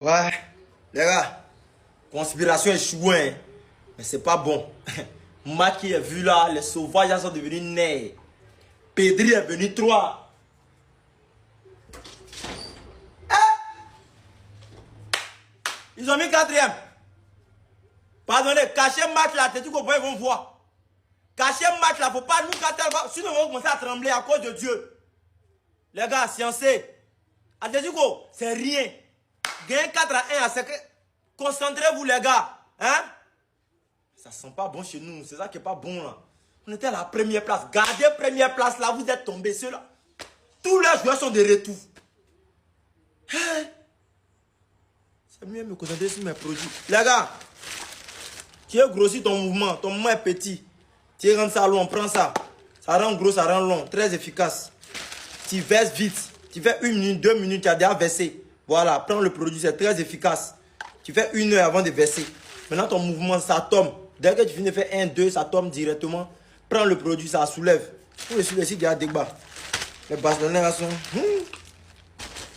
Ouais, les gars, conspiration échouée, hein. Mais c'est pas bon. Moi qui ai vu là, les sauvages sont devenus nés. Pedri est venu 3. Ils ont mis quatrième. Pardonnez, cachez le match là, t'es dit qu'on ils vont voir. Cachez le match là, faut pas nous casser. Sinon on va commencer à trembler à cause de Dieu. Les gars, sciencés. Atletico, c'est rien. Gagne 4-1 à 5. Concentrez-vous les gars. Hein? Ça sent pas bon chez nous, c'est ça qui est pas bon là. On était à la première place. Gardez première place là, vous êtes tombés. Ceux-là, tous les joueurs sont de retour. Hein? C'est mieux de me concentrer sur mes produits. Les gars, tu as grossi ton mouvement est petit. Tu rends ça long, prends ça. Ça rend gros, ça rend long, très efficace. Tu verses vite. Tu fais 1 minute, 2 minutes, tu as déjà versé. Voilà, prends le produit, c'est très efficace. Tu fais 1 heure avant de verser. Maintenant, ton mouvement, ça tombe. Dès que tu finis de faire 1, 2, ça tombe directement. Prends le produit, ça soulève. Pour le suivre ici, il y a des bas. Les Barcelonais sont...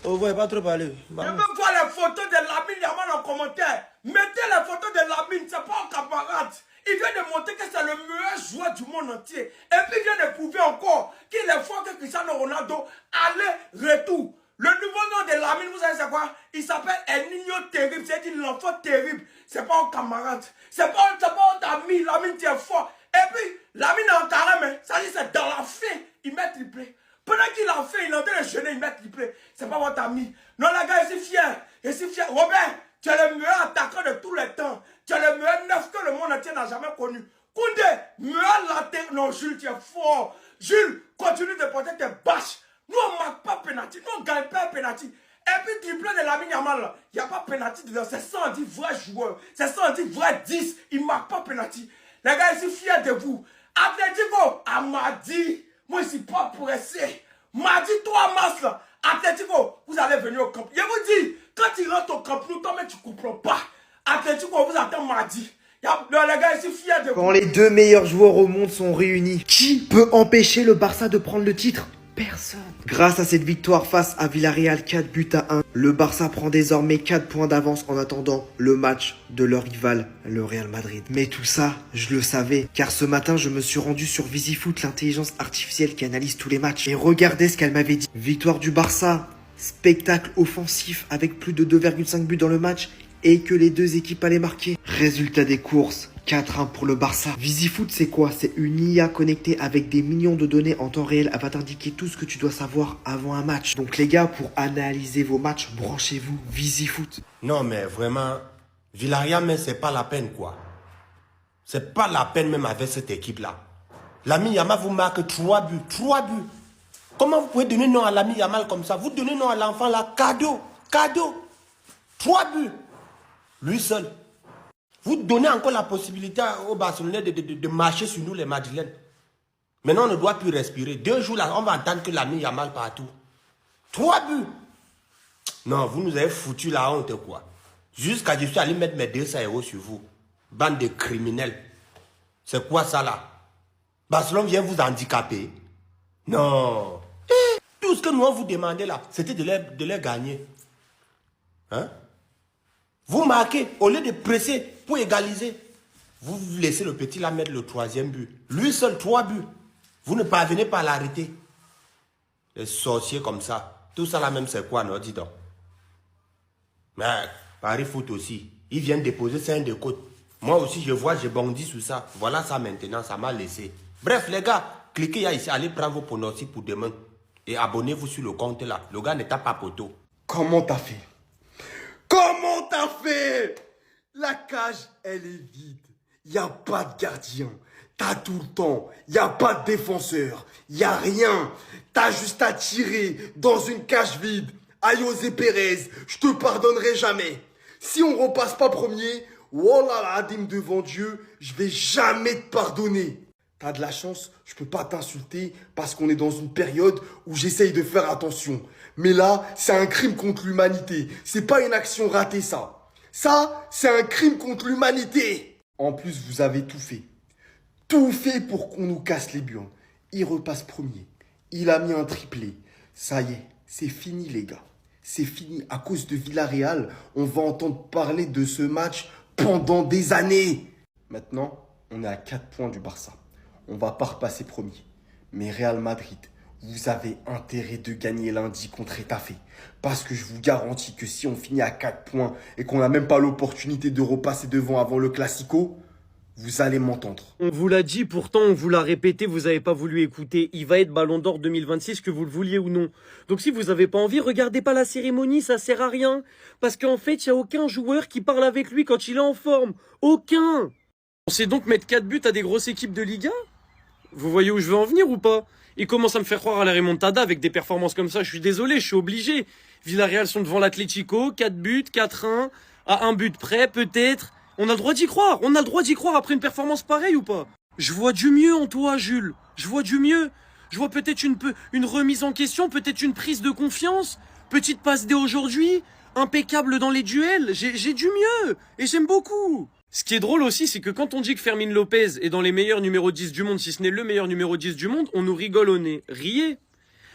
Oh, vous ne pas trop parler. Je veux voir les photos de Lamine Yamal en commentaire. Mettez les photos de Lamine, c'est pas un camarade. Il vient de montrer que c'est le meilleur joueur du monde entier. Et puis il vient de prouver encore qu'il est fort que Cristiano Ronaldo. Allez, retour. Le nouveau nom de Lamine, vous savez c'est quoi? Il s'appelle El Niño Terrible, c'est-à-dire l'enfant terrible. C'est pas un camarade. C'est pas un ami. Lamine, tu es fort. Et puis, Lamine est en carême. Ça dit c'est dans la fin. Il met triplé. Pendant qu'il a fait, il est en train de jeûner, il met triplé. C'est pas votre ami. Non, les gars, je suis fier. Je suis fier. Robert, tu es le meilleur attaquant de tous les temps. Tu es le meilleur neuf que le monde entier n'a jamais connu. Koundé, meilleur latéral. Non, Jules, tu es fort. Jules, continue de porter tes bâches. Nous, on ne marque pas penalty. Nous, on ne gagne pas penalty. Et puis, triplé de Lamine Yamal, il n'y a pas penalty dedans. C'est 110 vrais joueurs. C'est 110 vrais 10. Il ne marque pas penalty. Les gars, je suis fier de vous. Atletico, Amadi. Moi, je ne suis pas pressé. Mardi 3 mars, là, Atletico, vous allez venir au camp. Je vous dis, quand tu rentres au camp, nous, toi-même, tu ne comprends pas. Atletico, vous attend mardi. Les gars, je suis fier de vous. Quand les deux meilleurs joueurs au monde sont réunis, qui peut empêcher le Barça de prendre le titre? Personne. Grâce à cette victoire face à Villarreal 4 buts à 1, le Barça prend désormais 4 points d'avance en attendant le match de leur rival, le Real Madrid. Mais tout ça, je le savais, car ce matin, je me suis rendu sur VisiFoot, l'intelligence artificielle qui analyse tous les matchs. Et regardez ce qu'elle m'avait dit. Victoire du Barça, spectacle offensif avec plus de 2,5 buts dans le match et que les deux équipes allaient marquer. Résultat des courses. 4-1 pour le Barça. VisiFoot, c'est quoi? C'est une IA connectée avec des millions de données en temps réel. Elle va t'indiquer tout ce que tu dois savoir avant un match. Donc les gars, pour analyser vos matchs, branchez-vous VisiFoot. Non, mais vraiment, Villarreal, mais c'est pas la peine, quoi. C'est pas la peine même avec cette équipe-là. L'ami Yamal vous marque 3 buts. 3 buts. Comment vous pouvez donner nom à l'ami Yamal comme ça? Vous donnez nom à l'enfant là, cadeau. Cadeau. 3 buts. Lui seul. Vous donnez encore la possibilité aux Barcelonais de marcher sur nous, les Madrilènes. Maintenant, on ne doit plus respirer. 2 jours là, on va entendre que l'ami Yamal partout. 3 buts. Non, vous nous avez foutu la honte, quoi. Jusqu'à je suis allé mettre mes 200 € sur vous. Bande de criminels. C'est quoi ça là? Barcelone vient vous handicaper? Non. Tout ce que nous on vous demandait là, c'était de les gagner. Hein? Vous marquez, au lieu de presser pour égaliser, vous laissez le petit là mettre le 3e but. Lui seul, 3 buts. Vous ne parvenez pas à l'arrêter. Les sorciers comme ça. Tout ça là même c'est quoi, non? Dis donc. Mais Paris Foot aussi. Ils viennent déposer 5 de côte. Moi aussi je vois, j'ai bondi sur ça. Voilà ça maintenant, ça m'a laissé. Bref les gars, cliquez là ici, allez prendre vos pronostics pour demain. Et abonnez-vous sur le compte là. Le gars n'est pas poteau. Comment t'as fait? Comment t'as fait? La cage, elle est vide. Y a pas de gardien. T'as tout le temps. Y a pas de défenseur. Y a rien. T'as juste à tirer dans une cage vide. José Pérez, je te pardonnerai jamais. Si on repasse pas premier, wallah l'adim devant Dieu, je vais jamais te pardonner. T'as de la chance, je peux pas t'insulter parce qu'on est dans une période où j'essaye de faire attention. Mais là, c'est un crime contre l'humanité. C'est pas une action ratée, ça. Ça, c'est un crime contre l'humanité. En plus, vous avez tout fait. Tout fait pour qu'on nous casse les burnes. Il repasse premier. Il a mis un triplé. Ça y est, c'est fini, les gars. C'est fini. À cause de Villarreal, on va entendre parler de ce match pendant des années. Maintenant, on est à 4 points du Barça. On va pas repasser premier. Mais Real Madrid, vous avez intérêt de gagner lundi contre Getafe. Parce que je vous garantis que si on finit à 4 points et qu'on n'a même pas l'opportunité de repasser devant avant le Classico, vous allez m'entendre. On vous l'a dit, pourtant on vous l'a répété, vous n'avez pas voulu écouter. Il va être Ballon d'Or 2026, que vous le vouliez ou non. Donc si vous n'avez pas envie, regardez pas la cérémonie, ça sert à rien. Parce qu'en fait, il n'y a aucun joueur qui parle avec lui quand il est en forme. Aucun. On sait donc mettre 4 buts à des grosses équipes de Liga? Vous voyez où je veux en venir ou pas? Il commence à me faire croire à la remontada avec des performances comme ça. Je suis désolé, je suis obligé. Villarreal sont devant l'Atlético, 4 buts, 4-1, à 1 but près peut-être. On a le droit d'y croire. On a le droit d'y croire après une performance pareille ou pas? Je vois du mieux en toi, Jules. Je vois du mieux. Je vois peut-être une remise en question, peut-être une prise de confiance. Petite passe dès aujourd'hui. Impeccable dans les duels. J'ai du mieux. Et j'aime beaucoup. Ce qui est drôle aussi, c'est que quand on dit que Fermin Lopez est dans les meilleurs numéros 10 du monde, si ce n'est le meilleur numéro 10 du monde, on nous rigole au nez. Riez.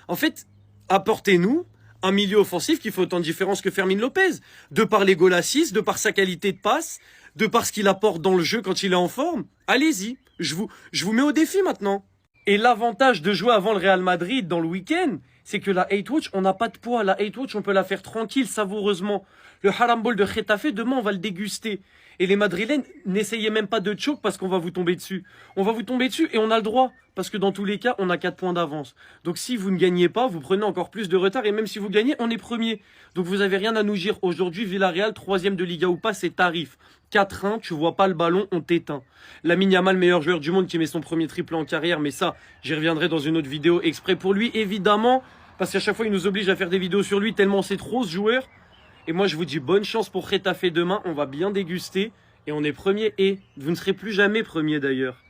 En fait, apportez-nous un milieu offensif qui fait autant de différence que Fermin Lopez. De par les goal assists, de par sa qualité de passe, de par ce qu'il apporte dans le jeu quand il est en forme. Allez-y, je vous mets au défi maintenant. Et l'avantage de jouer avant le Real Madrid dans le week-end, c'est que la 8-Watch, on n'a pas de poids. La 8-Watch, on peut la faire tranquille, savoureusement. Le Haram Ball de Getafe, demain, on va le déguster. Et les Madrilènes, n'essayez même pas de choke parce qu'on va vous tomber dessus. On va vous tomber dessus et on a le droit. Parce que dans tous les cas, on a 4 points d'avance. Donc si vous ne gagnez pas, vous prenez encore plus de retard. Et même si vous gagnez, on est premier. Donc vous n'avez rien à nous dire. Aujourd'hui, Villarreal, 3e de Liga ou pas, c'est tarif. 4-1, tu vois pas le ballon, on t'éteint. Lamine Yamal, meilleur joueur du monde qui met son premier triplé en carrière. Mais ça, j'y reviendrai dans une autre vidéo exprès pour lui, évidemment. Parce qu'à chaque fois, il nous oblige à faire des vidéos sur lui tellement c'est trop ce joueur. Et moi, je vous dis bonne chance pour Getafe demain. On va bien déguster. Et on est premier. Et vous ne serez plus jamais premier d'ailleurs.